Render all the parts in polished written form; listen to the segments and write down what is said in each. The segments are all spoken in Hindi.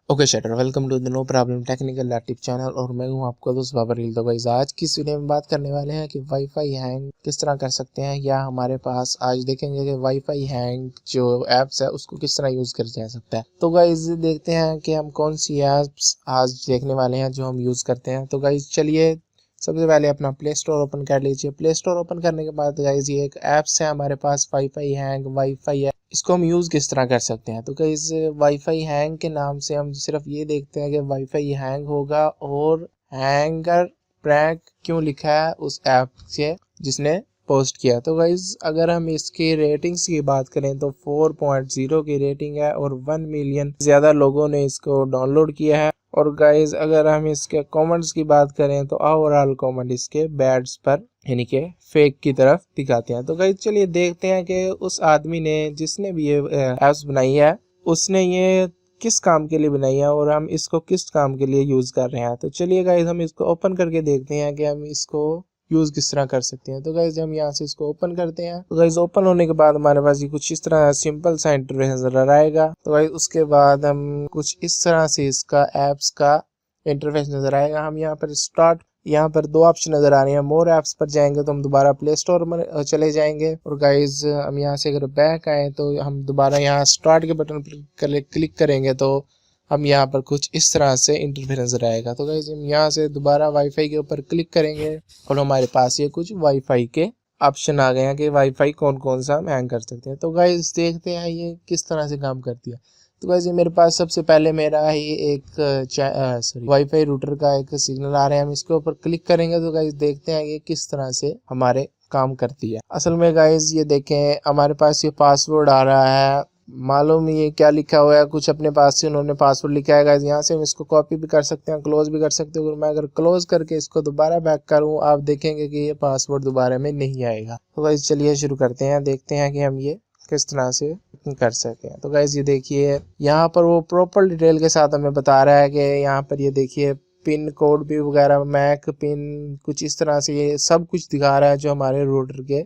Okay shutter, welcome to the no problem technical laptop channel और मैं हूं आपका दोस्त बाबर हिल। तो गाइस आज की इस वीडियो में बात करने वाले हैं कि वाईफाई हैंग किस तरह कर सकते हैं, या हमारे पास आज देखेंगे कि वाईफाई हैंग जो एप्स है उसको किस तरह यूज़ किया जा सकता है। तो गाइस देखते हैं कि हम कौन सी एप्स आज देखने वाले हैं जो हम यूज़ करते हैं। तो गाइस चलिए सबसे पहले अपना प्ले स्टोर ओपन कर लीजिए। प्ले स्टोर ओपन करने के बाद गाइस ये एक ऐप्स है हमारे पास, वाईफाई हैंग वाईफाई है। इसको हम यूज़ किस तरह कर सकते हैं। तो गाइस वाईफाई हैंग के नाम से हम सिर्फ ये देखते हैं कि वाईफाई हैंग होगा और हैंगर प्रैंक क्यों लिखा है उस ऐप से जिसने पोस्ट किया। तो गाइस अगर हम इसकी रेटिंग्स की बात करें तो 4.0 की रेटिंग है और 1 मिलियन ज़्यादा लोगों ने इसको डाउनलोड किया है। और गाइस अगर हम इसके कमेंट्स की बात करें तो ओवरऑल कमेंट इसके बैड्स पर यानी कि फेक की तरफ दिखाते हैं। तो गाइस चलिए देखते हैं कि उस आदमी ने जिसने भी ये ऐप्स बनाई है उसने ये किस काम के लिए बनाई है और हम इसको किस काम के लिए यूज़ कर रहे हैं। तो चलिए गाइस हम इसको ओपन करके देखते हैं कि हम इसको यूज़ किस तरह कर सकते हैं। तो गाइस हम यहाँ से इसको ओपन करते हैं। तो गाइस ओपन होने के बाद हमारे पास ये कुछ इस तरह सिंपल सा इंटरफेस नजर आएगा। तो गाइस उसके बाद हम कुछ इस तरह से इसका ऐप्स का इंटरफेस नजर आएगा। हम यहाँ पर स्टार्ट, यहाँ पर दो ऑप्शन नजर आ रहे हैं। मोर ऐप्स पर जाएंगे तो हम दोबारा प्ले स्टोर में चले जाएंगे। और गाइस हम यहाँ से अगर बैक आए तो हम दोबारा यहाँ स्टार्ट के बटन पर क्लिक करेंगे तो हम यहाँ पर कुछ इस तरह से इंटरफेस नजर आएगा। तो गाइस हम यहाँ से दोबारा वाईफाई के ऊपर क्लिक करेंगे और हमारे पास ये कुछ वाईफाई के ऑप्शन आ गए हैं कि वाईफाई कौन कौन सा हम हैंग कर सकते हैं। तो गाइस देखते हैं ये किस तरह से काम करती है। तो गाइस ये मेरे पास सबसे पहले मेरा ही एक वाईफाई रूटर का एक सिग्नल आ रहा है। हम इसके ऊपर क्लिक करेंगे तो गाइस देखते हैं ये किस तरह से हमारे काम करती है। असल में गाइस ये देखें हमारे पास ये पासवर्ड आ रहा है, मालूम ये क्या लिखा हुआ है, कुछ अपने पास से उन्होंने पासवर्ड लिखा है। गाइस यहाँ से हम इसको कॉपी भी कर सकते हैं, क्लोज भी कर सकते हैं। मैं अगर क्लोज करके इसको दोबारा बैक करूँ आप देखेंगे कि ये पासवर्ड दोबारा में नहीं आएगा। तो गाइस चलिए शुरू करते हैं, देखते हैं कि हम ये किस तरह से कर सकते हैं। तो गाइस ये देखिए यहाँ पर वो प्रॉपर डिटेल के साथ हमें बता रहा है कि यहाँ पर ये देखिए पिन कोड भी वगैरह, मैक पिन, कुछ इस तरह से ये सब कुछ दिखा रहा है जो हमारे रूटर के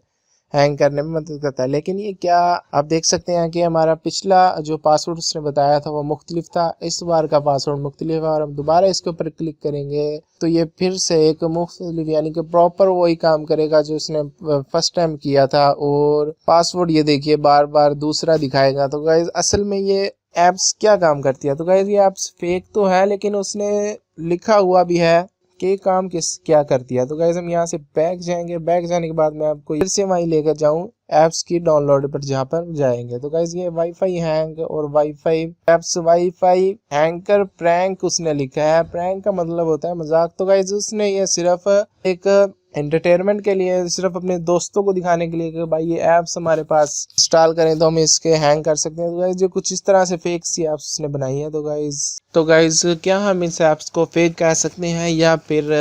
हैंग करने में मदद करता है। लेकिन ये क्या आप देख सकते हैं कि हमारा पिछला जो पासवर्ड उसने बताया था वो मुख्तलिफ था, इस बार का पासवर्ड मुख्तलिफ है। और हम दोबारा इसके ऊपर क्लिक करेंगे तो ये फिर से एक मुख्तलिफ यानी कि प्रॉपर वही काम करेगा जो उसने फर्स्ट टाइम किया था। और पासवर्ड ये देखिए बार बार दूसरा दिखाएगा। तो गाइस असल में ये एप्स क्या काम करती है। तो गाइस ये एप्स फेक तो है लेकिन उसने लिखा हुआ भी है कि काम क्या करती है। तो गाइस हम यहाँ से बैक जाएंगे। बैक जाने के बाद मैं आपको फिर से वहीं लेकर जाऊँ ऐप्स की डाउनलोड पर जहाँ पर जाएंगे। तो गाइस ये वाईफाई हैंग और wifi apps, wifi hanker prank उसने लिखा है। प्रैंक का मतलब होता है मजाक। तो गाइस उसने ये सिर्फ एक एंटरटेनमेंट के लिए, सिर्फ अपने दोस्तों को दिखाने के लिए कि भाई ये ऐप्स हमारे पास इंस्टॉल करें तो हम इसके हैंग कर सकते हैं। तो गाइस जो कुछ इस तरह से फेक सी ऐप्स उसने बनाई है। तो गाइस क्या हम इस ऐप्स को फेक कह सकते हैं या फिर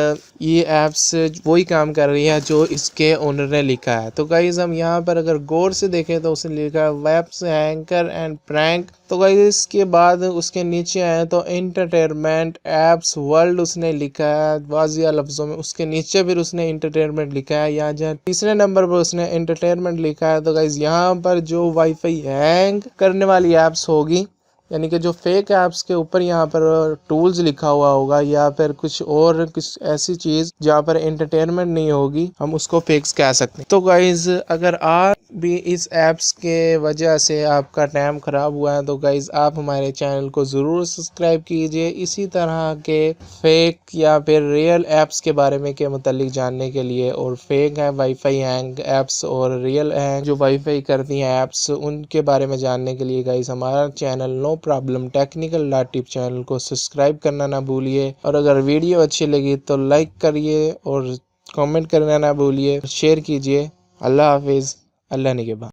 ये ऐप्स वही काम कर रही है जो इसके ओनर ने लिखा है। तो गाइस हम यहाँ पर अगर गौर से देखें तो उसने लिखा है वेब्स हैंकर एंड प्रैंक। तो गाइस इसके बाद उसके नीचे आए तो एंटरटेनमेंट एप्स वर्ल्ड उसने लिखा है वाजिया लफ्जों में। उसके नीचे फिर उसने एंटरटेनमेंट लिखा है। यहाँ जहाँ तीसरे नंबर पर उसने एंटरटेनमेंट लिखा है। तो गाइस यहाँ पर जो वाईफाई हैंग करने वाली एप्स होगी यानी कि जो फेक ऐप्स के ऊपर यहाँ पर टूल्स लिखा हुआ होगा या फिर कुछ और कुछ ऐसी चीज जहाँ पर एंटरटेनमेंट नहीं होगी, हम उसको फेक्स कह सकते हैं। तो गाइज अगर आप भी इस ऐप्स के वजह से आपका टाइम खराब हुआ है तो गाइज आप हमारे चैनल को ज़रूर सब्सक्राइब कीजिए इसी तरह के फेक या फिर रियल ऐप्स के बारे में के मुतालिक जानने के लिए। और फेक है वाईफाई हैंग ऐप्स और रियल हैंग जो वाईफाई करती हैं ऐप्स, उनके बारे में जानने के लिए गाइज हमारा channel no problem technical laptop channel को सब्सक्राइब करना ना भूलिए। और अगर वीडियो अच्छी लगी तो लाइक करिए और कमेंट करना ना भूलिए, शेयर कीजिए। अल्लाह हाफिज़, अल्लाह निगहबान।